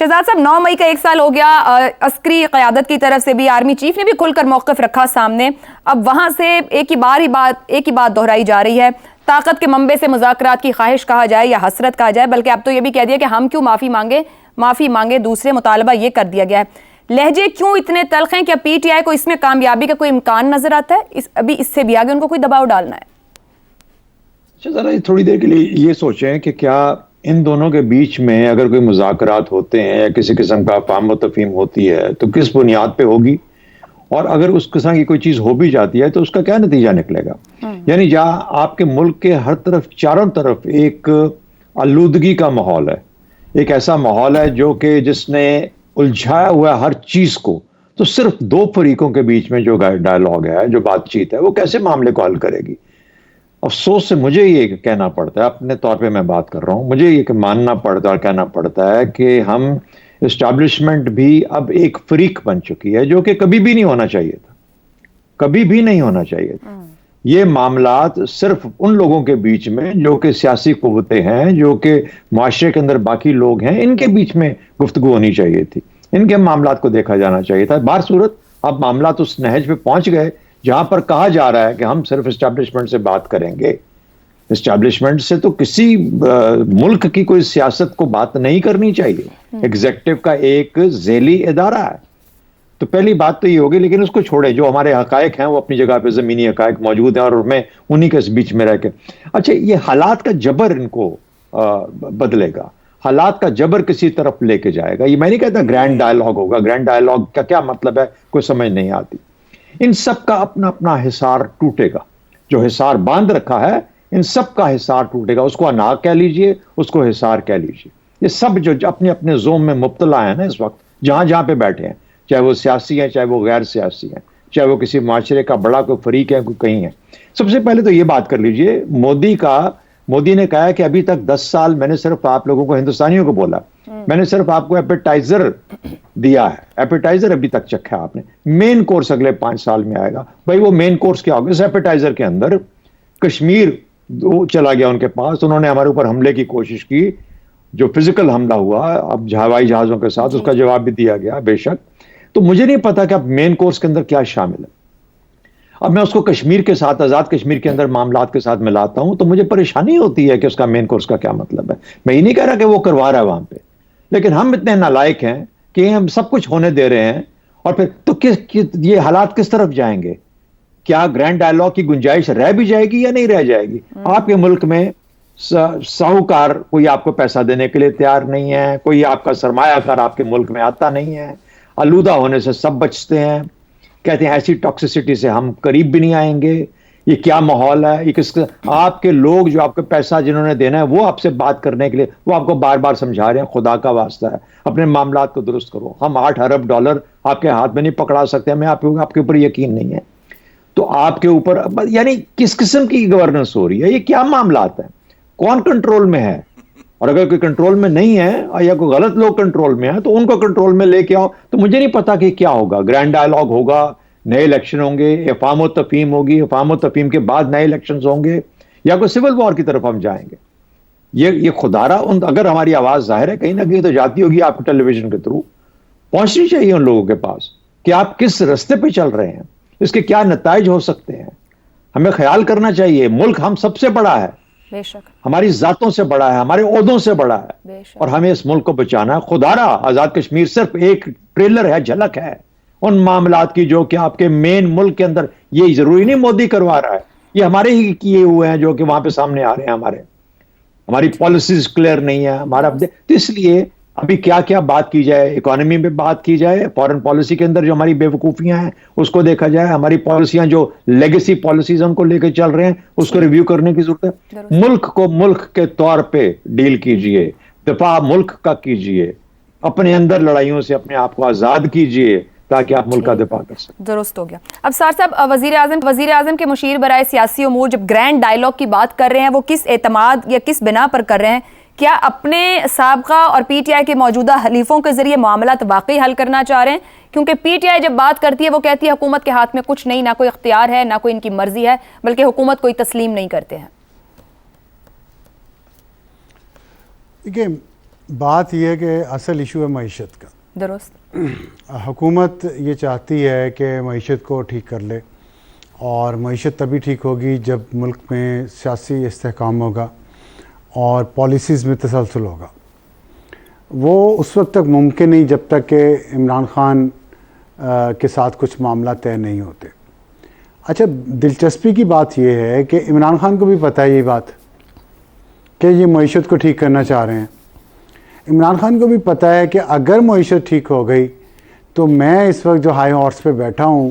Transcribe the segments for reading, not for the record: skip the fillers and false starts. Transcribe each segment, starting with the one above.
شہزاد صاحب 9 مئی کا 1 سال ہو گیا، عسکری قیادت کی طرف سے بھی، آرمی چیف نے بھی کھل کر موقف رکھا سامنے. اب وہاں سے ایک ہی بات دہرائی جا رہی ہے، طاقت کے منبع سے مذاکرات کی خواہش کہا جائے یا حسرت کہا جائے، بلکہ اب تو یہ بھی کہہ دیا کہ ہم کیوں معافی مانگے دوسرے، مطالبہ یہ کر دیا گیا ہے. لہجے کیوں اتنے تلخ ہیں؟ کیا پی ٹی آئی کو اس میں کامیابی کا کوئی امکان نظر آتا ہے؟ ابھی اس سے بھی آگے ان کو کوئی دباؤ ڈالنا ہے؟ ذرا تھوڑی دیر کے لیے یہ سوچیں کہ کیا ان دونوں کے بیچ میں اگر کوئی مذاکرات ہوتے ہیں یا کسی قسم کا فہم و تفہیم ہوتی ہے تو کس بنیاد پہ ہوگی، اور اگر اس قسم کی کوئی چیز ہو بھی جاتی ہے تو اس کا کیا نتیجہ نکلے گا. یعنی جہاں آپ کے ملک کے ہر طرف، چاروں طرف ایک آلودگی کا ماحول ہے، ایک ایسا ماحول ہے جو کہ جس نے الجھایا ہوا ہر چیز کو، تو صرف دو فریقوں کے بیچ میں جو ڈائلاگ ہے، جو بات چیت ہے، وہ کیسے معاملے کو حل کرے گی. افسوس سے مجھے یہ کہنا پڑتا ہے، اپنے طور پہ میں بات کر رہا ہوں، مجھے یہ ماننا پڑتا ہے اور کہنا پڑتا ہے کہ ہم اسٹیبلشمنٹ بھی اب ایک فریق بن چکی ہے، جو کہ کبھی بھی نہیں ہونا چاہیے تھا، کبھی بھی نہیں ہونا چاہیے تھا. یہ معاملات صرف ان لوگوں کے بیچ میں جو کہ سیاسی قوتیں ہیں، جو کہ معاشرے کے اندر باقی لوگ ہیں، ان کے بیچ میں گفتگو ہونی چاہیے تھی، ان کے معاملات کو دیکھا جانا چاہیے تھا. بہر صورت اب معاملات اس نہج پہ پہنچ گئے جہاں پر کہا جا رہا ہے کہ ہم صرف اسٹیبلشمنٹ سے بات کریں گے. اسٹیبلشمنٹ سے تو کسی ملک کی کوئی سیاست کو بات نہیں کرنی چاہیے، ایگزیکٹو کا ایک ذیلی ادارہ ہے. تو پہلی بات تو یہ ہوگی، لیکن اس کو چھوڑے، جو ہمارے حقائق ہیں وہ اپنی جگہ پہ زمینی حقائق موجود ہیں اور میں انہی کے بیچ میں رہ کے. اچھا، یہ حالات کا جبر ان کو بدلے گا، حالات کا جبر کسی طرف لے کے جائے گا. یہ میں نہیں کہتا گرینڈ ڈائلاگ ہوگا، گرینڈ ڈائلاگ کا کیا مطلب ہے کوئی سمجھ نہیں آتی. ان سب کا اپنا اپنا حصار ٹوٹے گا، جو حصار باندھ رکھا ہے ان سب کا حصار ٹوٹے گا. اس کو اناق کہہ لیجئے، اس کو حصار کہہ لیجئے. یہ سب جو اپنے اپنے زوم میں مبتلا ہیں نا اس وقت، جہاں جہاں پہ بیٹھے ہیں، چاہے وہ سیاسی ہیں، چاہے وہ غیر سیاسی ہیں، چاہے وہ کسی معاشرے کا بڑا کوئی فریق ہے، کوئی کہیں ہے. سب سے پہلے تو یہ بات کر لیجئے، مودی نے کہا ہے کہ ابھی تک 10 سال میں نے صرف آپ لوگوں کو، ہندوستانیوں کو بولا، میں نے صرف آپ کو ایپیٹائزر دیا ہے، ایپیٹائزر ابھی تک چکھا آپ نے، مین کورس اگلے 5 سال میں آئے گا. بھائی وہ مین کورس کیا ہوگا؟ اس ایپیٹائزر کے اندر کشمیر چلا گیا ان کے پاس، انہوں نے ہمارے اوپر حملے کی کوشش کی، جو فزیکل حملہ ہوا اب ہوائی جہازوں کے ساتھ، اس کا جواب بھی دیا گیا بے شک. تو مجھے نہیں پتا کہ اب مین کورس کے اندر کیا شامل ہے. اب میں اس کو کشمیر کے ساتھ، آزاد کشمیر کے اندر معاملات کے ساتھ ملاتا ہوں تو مجھے پریشانی ہوتی ہے کہ اس کا مین کورس کا کیا مطلب ہے. میں یہ نہیں کہہ رہا کہ وہ کروا رہا ہے وہاں پہ، لیکن ہم اتنے نالائق ہیں کہ ہم سب کچھ ہونے دے رہے ہیں، اور پھر تو یہ حالات کس طرف جائیں گے؟ کیا گرینڈ ڈائلاگ کی گنجائش رہ بھی جائے گی یا نہیں رہ جائے گی؟ آپ کے ملک میں ساہوکار کوئی آپ کو پیسہ دینے کے لیے تیار نہیں ہے، کوئی آپ کا سرمایہ کار آپ کے ملک میں آتا نہیں ہے، آلودہ ہونے سے سب بچتے ہیں، کہتے ہیں ایسی ٹاکسیسٹی سے ہم قریب بھی نہیں آئیں گے. یہ کیا ماحول ہے؟ یہ آپ کے لوگ جو آپ کو پیسہ جنہوں نے دینا ہے وہ آپ سے بات کرنے کے لیے وہ آپ کو بار بار سمجھا رہے ہیں خدا کا واسطہ ہے اپنے معاملات کو درست کرو. ہم 8 ارب ڈالر آپ کے ہاتھ میں نہیں پکڑا سکتے، ہمیں آپ کے اوپر یقین نہیں ہے. تو آپ کے اوپر یعنی کس قسم کی گورننس ہو رہی ہے؟ یہ کیا معاملات ہیں؟ کون کنٹرول میں ہے؟ اور اگر کوئی کنٹرول میں نہیں ہے یا کوئی غلط لوگ کنٹرول میں ہیں تو ان کو کنٹرول میں لے کے آؤ. تو مجھے نہیں پتا کہ کیا ہوگا. گرینڈ ڈائلاگ ہوگا، نئے الیکشن ہوں گے، افہام و تفہیم ہوگی، افہام و تفہیم کے بعد نئے الیکشنز ہوں گے، یا کوئی سول وار کی طرف ہم جائیں گے. یہ خدارہ اگر ہماری آواز ظاہر ہے کہیں نہ کہیں تو جاتی ہوگی آپ کو ٹیلی ویژن کے تھرو، پہنچنی چاہیے ان لوگوں کے پاس کہ آپ کس راستے پہ چل رہے ہیں، اس کے کیا نتائج ہو سکتے ہیں. ہمیں خیال کرنا چاہیے. ملک ہم سب سے بڑا ہے، بے شک ہماری ذاتوں سے بڑا ہے، ہمارے عہدوں سے بڑا ہے، اور ہمیں اس ملک کو بچانا ہے. خدارہ آزاد کشمیر صرف ایک ٹریلر ہے، جھلک ہے ان معاملات کی جو کہ آپ کے مین ملک کے اندر. یہ ضروری نہیں مودی کروا رہا ہے، یہ ہمارے ہی کیے ہوئے ہیں جو کہ وہاں پہ سامنے آ رہے ہیں. ہماری پالیسیز کلیئر نہیں ہے ہمارا. تو اس لیے ابھی کیا کیا بات کی جائے، اکانومی میں بات کی جائے، فارن پالیسی کے اندر جو ہماری بے وقوفیاں ہیں اس کو دیکھا جائے، ہماری پالیسیاں جو لیگیسی پالیسیز ان کو لے کے چل رہے ہیں اس کو ریویو کرنے کی ضرورت ہے. ملک کو ملک کے طور پہ ڈیل کیجئے، دفاع ملک کا کیجئے، اپنے اندر لڑائیوں سے اپنے آپ کو آزاد کیجئے تاکہ آپ ملک کا دفاع کر سکیں. درست ہو گیا. اب سار صاحب، وزیر اعظم کے مشیر برائے سیاسی امور جب گرینڈ ڈائلاگ کی بات کر رہے ہیں، وہ کس اعتماد یا کس بنا پر کر رہے ہیں؟ کیا اپنے سابقہ اور پی ٹی آئی کے موجودہ حلیفوں کے ذریعے معاملات واقعی حل کرنا چاہ رہے ہیں؟ کیونکہ پی ٹی آئی جب بات کرتی ہے وہ کہتی ہے حکومت کے ہاتھ میں کچھ نہیں، نہ کوئی اختیار ہے، نہ کوئی ان کی مرضی ہے، بلکہ حکومت کوئی تسلیم نہیں کرتے ہیں. دیکھیں، بات یہ ہے کہ اصل ایشو ہے معیشت کا. درست. حکومت یہ چاہتی ہے کہ معیشت کو ٹھیک کر لے، اور معیشت تبھی ٹھیک ہوگی جب ملک میں سیاسی استحکام ہوگا اور پالیسیز میں تسلسل ہوگا. وہ اس وقت تک ممکن نہیں جب تک کہ عمران خان کے ساتھ کچھ معاملہ طے نہیں ہوتے. اچھا، دلچسپی کی بات یہ ہے کہ عمران خان کو بھی پتہ ہے یہ بات کہ یہ معیشت کو ٹھیک کرنا چاہ رہے ہیں. عمران خان کو بھی پتہ ہے کہ اگر معیشت ٹھیک ہو گئی تو میں اس وقت جو ہائی ہارس پہ بیٹھا ہوں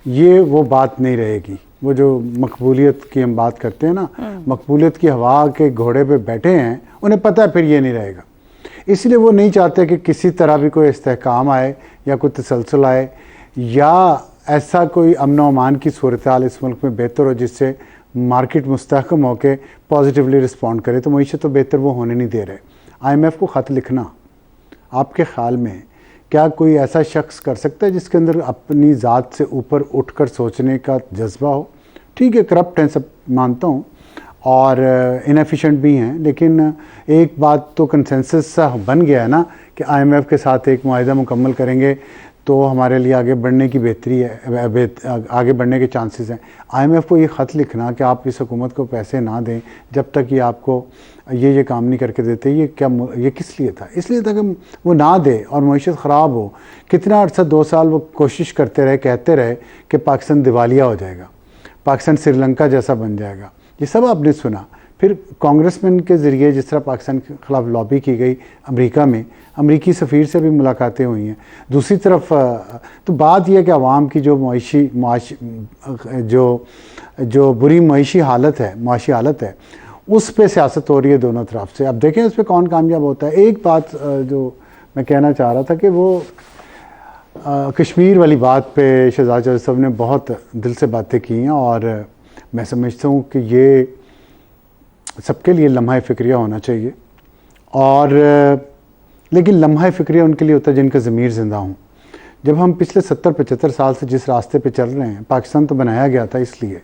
یہ وہ بات نہیں رہے گی. وہ جو مقبولیت کی ہم بات کرتے ہیں نا، مقبولیت کی ہوا کے گھوڑے پہ بیٹھے ہیں، انہیں پتہ ہے پھر یہ نہیں رہے گا. اس لیے وہ نہیں چاہتے کہ کسی طرح بھی کوئی استحکام آئے یا کوئی تسلسل آئے یا ایسا کوئی امن و امان کی صورتحال اس ملک میں بہتر ہو جس سے مارکیٹ مستحکم ہو کے پازیٹیولی رسپونڈ کرے. تو معیشت تو بہتر وہ ہونے نہیں دے رہے. آئی ایم ایف کو خط لکھنا آپ کے خیال میں کیا کوئی ایسا شخص کر سکتا ہے جس کے اندر اپنی ذات سے اوپر اٹھ کر سوچنے کا جذبہ ہو؟ ٹھیک ہے، کرپٹ ہیں، سب مانتا ہوں، اور انیفیشینٹ بھی ہیں، لیکن ایک بات تو کنسنسس سا بن گیا ہے نا کہ آئی ایم ایف کے ساتھ ایک معاہدہ مکمل کریں گے تو ہمارے لیے آگے بڑھنے کی بہتری ہے، آگے بڑھنے کے چانسز ہیں. آئی ایم ایف کو یہ خط لکھنا کہ آپ اس حکومت کو پیسے نہ دیں جب تک یہ آپ کو یہ کام نہیں کر کے دیتے، یہ کس لیے تھا؟ اس لیے تھا کہ وہ نہ دے اور معیشت خراب ہو. کتنا عرصہ 2 سال وہ کوشش کرتے رہے، کہتے رہے کہ پاکستان دیوالیہ ہو جائے گا، پاکستان سری لنکا جیسا بن جائے گا. یہ سب آپ نے سنا. پھر کانگریس مین کے ذریعے جس طرح پاکستان کے خلاف لابی کی گئی امریکہ میں، امریکی سفیر سے بھی ملاقاتیں ہوئی ہیں. دوسری طرف تو بات یہ ہے کہ عوام کی جو جو بری معاشی حالت ہے اس پہ سیاست ہو رہی ہے دونوں طرف سے. اب دیکھیں اس پہ کون کامیاب ہوتا ہے. ایک بات جو میں کہنا چاہ رہا تھا کہ وہ کشمیر والی بات پہ شہزاد چودھری صاحب نے بہت دل سے باتیں کی ہیں، اور میں سمجھتا ہوں کہ یہ سب کے لیے لمحہ فکریہ ہونا چاہیے. اور لیکن لمحہ فکریہ ان کے لیے ہوتا ہے جن کا ضمیر زندہ ہوں. جب ہم پچھلے 70-75 سال سے جس راستے پہ چل رہے ہیں، پاکستان تو بنایا گیا تھا اس لیے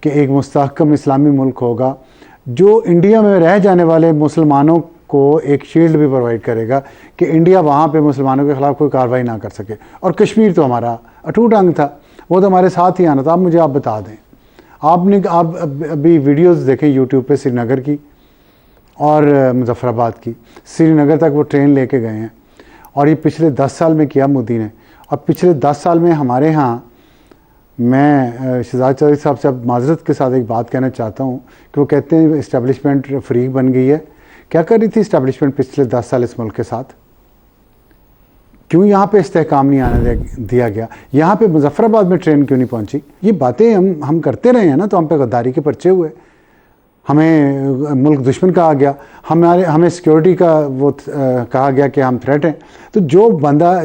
کہ ایک مستحکم اسلامی ملک ہوگا جو انڈیا میں رہ جانے والے مسلمانوں کو ایک شیلڈ بھی پرووائڈ کرے گا کہ انڈیا وہاں پہ مسلمانوں کے خلاف کوئی کارروائی نہ کر سکے. اور کشمیر تو ہمارا اٹوٹ انگ تھا، وہ تو ہمارے ساتھ ہی آنا تھا. آپ بتا دیں، آپ ابھی ویڈیوز دیکھیں یوٹیوب پہ سری نگر کی اور مظفر آباد کی. سری نگر تک وہ ٹرین لے کے گئے ہیں، اور یہ پچھلے 10 سال میں کیا مودی نے. اور پچھلے 10 سال میں ہمارے ہاں، میں شہزاد چودھری صاحب سے اب معذرت کے ساتھ ایک بات کہنا چاہتا ہوں کہ وہ کہتے ہیں اسٹیبلشمنٹ فریق بن گئی ہے. کیا کر رہی تھی اسٹیبلشمنٹ پچھلے 10 سال اس ملک کے ساتھ؟ کیوں یہاں پہ استحکام نہیں آنے دیا گیا؟ یہاں پہ مظفر آباد میں ٹرین کیوں نہیں پہنچی؟ یہ باتیں ہم کرتے رہے ہیں نا، تو ہم پہ غداری کے پرچے ہوئے، ہمیں ملک دشمن کہا گیا، ہمیں سیکیورٹی کا وہ کہا گیا کہ ہم تھریٹ ہیں. تو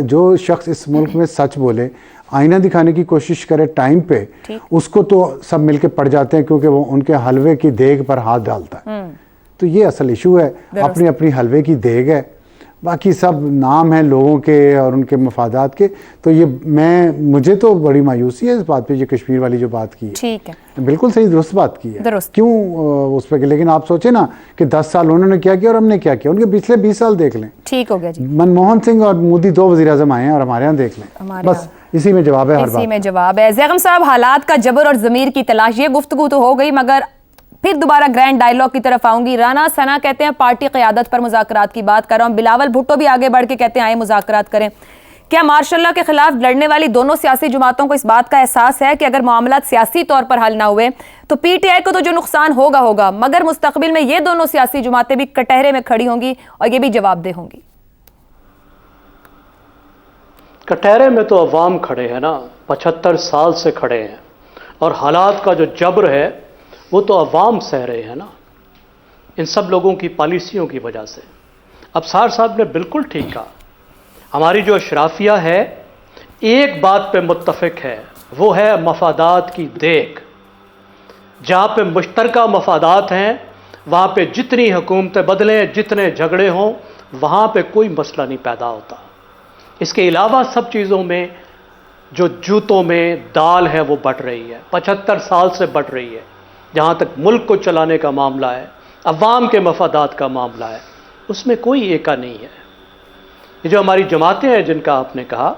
جو شخص اس ملک میں سچ بولے، آئینہ دکھانے کی کوشش کرے ٹائم پہ، اس کو تو سب مل کے پڑ جاتے ہیں کیونکہ وہ ان کے حلوے کی دیگ پر ہاتھ ڈالتا ہے. تو یہ اصل ایشو ہے، اپنی حلوے کی دیگ ہے، باقی سب نام ہیں لوگوں کے اور ان کے مفادات کے. تو مجھے تو بڑی مایوسی ہے اس بات پہ، یہ کشمیر والی جو بات کی ہے. ٹھیک ہے، بالکل صحیح درست بات کی ہے. کیوں اس پہ؟ لیکن آپ سوچیں نا کہ 10 سال انہوں نے کیا کیا اور ہم نے کیا کیا. ان کے پچھلے 20 سال دیکھ لیں. ٹھیک ہو گیا جی. منموہن سنگھ اور مودی 2 وزیر اعظم آئے ہیں، اور ہمارے یہاں دیکھ لیں. بس اسی میں جواب ہے ہر بات. اسی میں جواب ہے. زیغم صاحب، حالات کا جبر اور ضمیر کی تلاش، یہ گفتگو تو ہو گئی، مگر پھر دوبارہ گرینڈ ڈائیلاگ کی طرف آؤں گی. رانا ثنا کہتے ہیں پارٹی قیادت پر مذاکرات کی بات کر رہا ہوں. بلاول بھٹو بھی آگے بڑھ کے کہتے ہیں آئے مذاکرات کریں. کیا ماشاء اللہ کے خلاف لڑنے والی دونوں سیاسی جماعتوں کو اس بات کا احساس ہے کہ اگر معاملات سیاسی طور پر حل نہ ہوئے تو پی ٹی آئی کو تو جو نقصان ہوگا، مگر مستقبل میں یہ دونوں سیاسی جماعتیں بھی کٹہرے میں کھڑی ہوں گی اور یہ بھی جواب دہ ہوں گی؟ کٹہرے میں تو عوام کھڑے ہیں نا، 75 سال سے کھڑے ہیں، اور حالات کا جو جبر ہے وہ تو عوام سہ رہے ہیں نا، ان سب لوگوں کی پالیسیوں کی وجہ سے. ابصار صاحب نے بالکل ٹھیک کہا، ہماری جو اشرافیہ ہے ایک بات پہ متفق ہے، وہ ہے مفادات کی دیگ. جہاں پہ مشترکہ مفادات ہیں وہاں پہ جتنی حکومتیں بدلیں، جتنے جھگڑے ہوں، وہاں پہ کوئی مسئلہ نہیں پیدا ہوتا. اس کے علاوہ سب چیزوں میں جو جوتوں میں دال ہے وہ بٹ رہی ہے، 75 سال سے بٹ رہی ہے. جہاں تک ملک کو چلانے کا معاملہ ہے، عوام کے مفادات کا معاملہ ہے، اس میں کوئی ایکا نہیں ہے. یہ جو ہماری جماعتیں ہیں جن کا آپ نے کہا،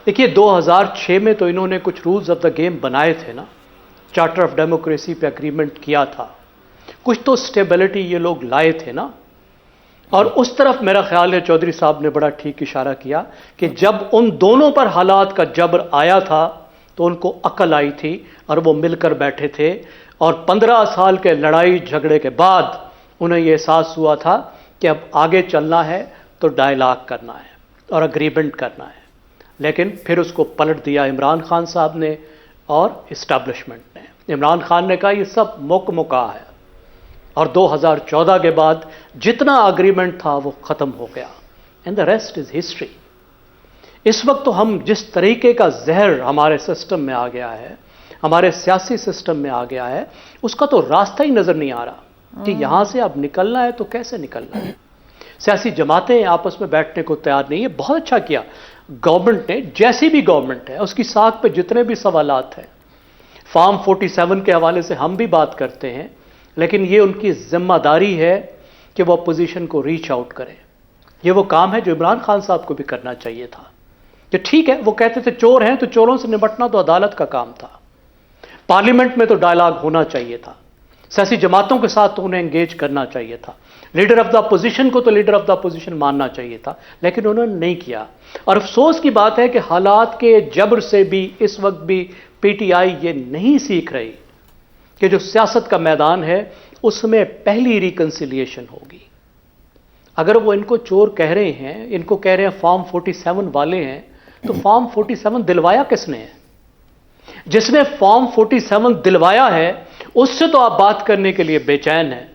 دیکھیے 2006 میں تو انہوں نے کچھ رولز آف دا گیم بنائے تھے نا، چارٹر آف ڈیموکریسی پہ اگریمنٹ کیا تھا، کچھ تو سٹیبلٹی یہ لوگ لائے تھے نا. اور اس طرف میرا خیال ہے چودھری صاحب نے بڑا ٹھیک اشارہ کیا کہ جب ان دونوں پر حالات کا جبر آیا تھا تو ان کو عقل آئی تھی اور وہ مل کر بیٹھے تھے، اور 15 سال کے لڑائی جھگڑے کے بعد انہیں یہ احساس ہوا تھا کہ اب آگے چلنا ہے تو ڈائلاگ کرنا ہے اور اگریمنٹ کرنا ہے. لیکن پھر اس کو پلٹ دیا عمران خان صاحب نے اور اسٹیبلشمنٹ نے. عمران خان نے کہا یہ سب مکا ہے، اور 2014 کے بعد جتنا اگریمنٹ تھا وہ ختم ہو گیا. And the rest is history. اس وقت تو ہم جس طریقے کا زہر ہمارے سسٹم میں آ گیا ہے، ہمارے سیاسی سسٹم میں آ گیا ہے، اس کا تو راستہ ہی نظر نہیں آ رہا کہ یہاں سے اب نکلنا ہے تو کیسے نکلنا ہے. سیاسی جماعتیں آپس میں بیٹھنے کو تیار نہیں ہے. بہت اچھا کیا گورنمنٹ نے، جیسی بھی گورنمنٹ ہے اس کی ساکھ پہ جتنے بھی سوالات ہیں، فارم 47 کے حوالے سے ہم بھی بات کرتے ہیں، لیکن یہ ان کی ذمہ داری ہے کہ وہ اپوزیشن کو ریچ آؤٹ کریں. یہ وہ کام ہے جو عمران خان صاحب کو بھی کرنا چاہیے تھا. کہ ٹھیک ہے وہ کہتے تھے چور ہیں تو چوروں سے نمٹنا تو عدالت کا کام تھا، پارلیمنٹ میں تو ڈائلاگ ہونا چاہیے تھا، سیاسی جماعتوں کے ساتھ تو انہیں انگیج کرنا چاہیے تھا، لیڈر آف دا اپوزیشن کو تو لیڈر آف دا اپوزیشن ماننا چاہیے تھا، لیکن انہوں نے نہیں کیا. اور افسوس کی بات ہے کہ حالات کے جبر سے بھی اس وقت بھی پی ٹی آئی یہ نہیں سیکھ رہی کہ جو سیاست کا میدان ہے اس میں پہلی ریکنسیلیشن ہوگی. اگر وہ ان کو چور کہہ رہے ہیں، ان کو کہہ رہے ہیں فارم 47 والے ہیں، تو فارم 47 دلوایا کس نے ہے؟ جس نے فارم 47 دلوایا ہے اس سے تو آپ بات کرنے کے لیے بے چین ہیں،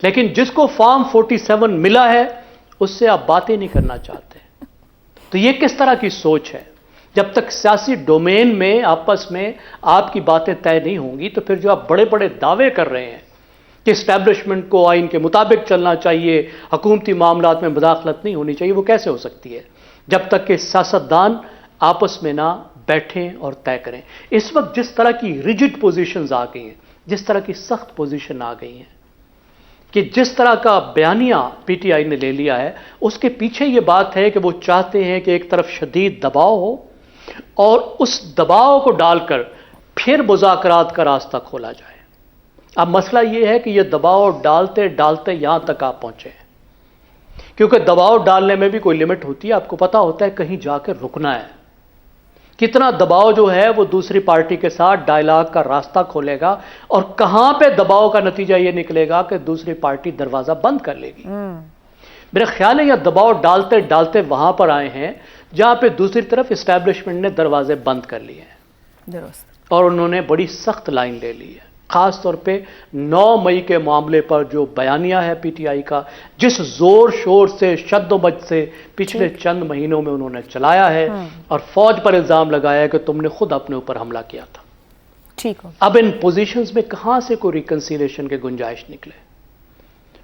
لیکن جس کو فارم 47 ملا ہے اس سے آپ باتیں نہیں کرنا چاہتے. تو یہ کس طرح کی سوچ ہے؟ جب تک سیاسی ڈومین میں آپس میں آپ کی باتیں طے نہیں ہوں گی تو پھر جو آپ بڑے بڑے دعوے کر رہے ہیں کہ اسٹیبلشمنٹ کو آئین کے مطابق چلنا چاہیے، حکومتی معاملات میں مداخلت نہیں ہونی چاہیے، وہ کیسے ہو سکتی ہے جب تک کہ سیاستدان آپس میں نہ بیٹھیں اور طے کریں. اس وقت جس طرح کی ریجڈ پوزیشنز آ گئی ہیں، جس طرح کی سخت پوزیشن آ گئی ہیں، کہ جس طرح کا بیانیہ پی ٹی آئی نے لے لیا ہے، اس کے پیچھے یہ بات ہے کہ وہ چاہتے ہیں کہ ایک طرف شدید دباؤ ہو اور اس دباؤ کو ڈال کر پھر مذاکرات کا راستہ کھولا جائے. اب مسئلہ یہ ہے کہ یہ دباؤ ڈالتے ڈالتے یہاں تک آپ پہنچے ہیں، کیونکہ دباؤ ڈالنے میں بھی کوئی لمٹ ہوتی ہے. آپ کو پتا ہوتا ہے کہیں جا کے رکنا ہے. کتنا دباؤ جو ہے وہ دوسری پارٹی کے ساتھ ڈائلاگ کا راستہ کھولے گا، اور کہاں پہ دباؤ کا نتیجہ یہ نکلے گا کہ دوسری پارٹی دروازہ بند کر لے گی. میرا خیال ہے یہ دباؤ ڈالتے ڈالتے وہاں پر آئے ہیں جہاں پہ دوسری طرف اسٹیبلشمنٹ نے دروازے بند کر لیے ہیں، درست. اور انہوں نے بڑی سخت لائن لے لی ہے. خاص طور پہ 9 مئی کے معاملے پر جو بیانیہ ہے پی ٹی آئی کا، جس زور شور سے شد و مد سے پچھلے چند مہینوں میں انہوں نے چلایا ہے اور فوج پر الزام لگایا ہے کہ تم نے خود اپنے اوپر حملہ کیا تھا. ٹھیک ہو. اب ان پوزیشنز میں کہاں سے کوئی ریکنسیلیشن کے گنجائش نکلے؟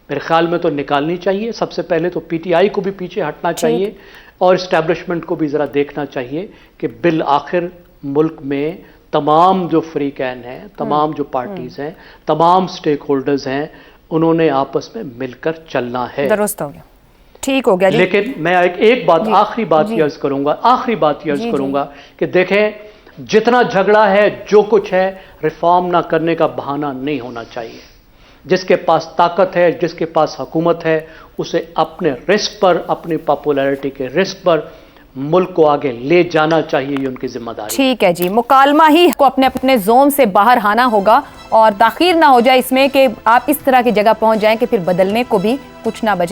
میرے خیال میں تو نکالنی چاہیے. سب سے پہلے تو پی ٹی آئی کو بھی پیچھے ہٹنا چاہیے اور اسٹیبلشمنٹ کو بھی ذرا دیکھنا چاہیے کہ بالآخر ملک میں تمام جو فریقین ہیں، تمام جو پارٹیز ہیں، تمام سٹیک ہولڈرز ہیں، انہوں نے آپس میں مل کر چلنا ہے. درست ہو گیا. ٹھیک ہو گیا جی. لیکن میں ایک بات آخری بات یہ عرض کروں گا کہ دیکھیں جتنا جھگڑا ہے، جو کچھ ہے، ریفارم نہ کرنے کا بہانہ نہیں ہونا چاہیے. جس کے پاس طاقت ہے، جس کے پاس حکومت ہے، اسے اپنے رسک پر، اپنی پاپولیرٹی کے رسک پر ملک کو آگے لے جانا چاہیے. یہ ان کی ذمہ داری. ٹھیک ہے جی. مکالمہ ہی کو اپنے زوم سے باہر آنا ہوگا اور تاخیر نہ ہو جائے اس میں کہ آپ اس طرح کی جگہ پہنچ جائیں کہ پھر بدلنے کو بھی کچھ نہ بچے.